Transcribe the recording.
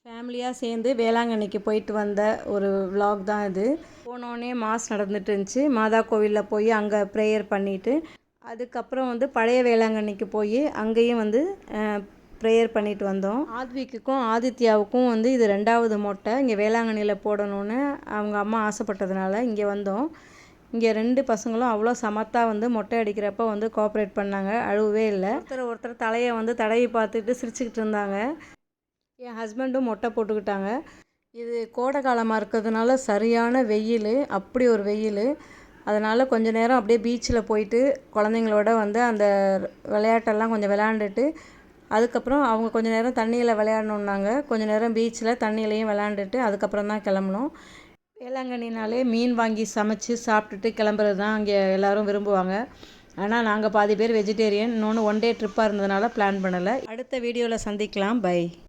ஃபேமிலியாக சேர்ந்து வேளாங்கண்ணிக்கு போயிட்டு வந்த ஒரு vlog தான் இது. போனோடனே மாஸ் நடந்துட்டு இருந்துச்சு. மாதா கோவிலில் போய் அங்கே ப்ரேயர் பண்ணிவிட்டு அதுக்கப்புறம் பழைய வேளாங்கண்ணிக்கு போய் அங்கேயும் ப்ரேயர் பண்ணிட்டு வந்தோம். ஆத்விக்குக்கும் ஆதித்யாவுக்கும் இது 2வது மொட்டை இங்கே வேளாங்கண்ணியில் போடணும்னு அவங்க அம்மா ஆசைப்பட்டதுனால இங்கே வந்தோம். இங்கே 2 பசங்களும் அவ்வளோ சமத்தாக மொட்டை அடிக்கிறப்ப கோஆப்ரேட் பண்ணாங்க, அழுவே இல்லை. ஒருத்தர் தலையை தடவி பார்த்துட்டு சிரிச்சுக்கிட்டு இருந்தாங்க. என் ஹஸ்பண்டும் மொட்டை போட்டுக்கிட்டாங்க. இது கோடை காலமாக இருக்கிறதுனால சரியான வெயில், அப்படி ஒரு வெயில். அதனால் கொஞ்ச நேரம் அப்படியே பீச்சில் போயிட்டு குழந்தைங்களோட அந்த விளையாட்டெல்லாம் கொஞ்சம் விளையாண்டுட்டு அதுக்கப்புறம் அவங்க கொஞ்சம் நேரம் தண்ணியில் விளையாடணுன்னாங்க. கொஞ்சம் நேரம் பீச்சில் தண்ணியிலையும் விளையாண்டுட்டு அதுக்கப்புறம் தான் கிளம்புனோம். வேளாங்கண்ணினாலே மீன் வாங்கி சமைச்சு சாப்பிட்டுட்டு கிளம்புறது தான் அங்கே எல்லோரும் விரும்புவாங்க. ஆனால் நாங்கள் பாதி பேர் வெஜிடேரியன். இன்னொன்று ஒன் டே ட்ரிப்பாக இருந்ததுனால பிளான் பண்ணலை. அடுத்த வீடியோவில் சந்திக்கலாம். பை.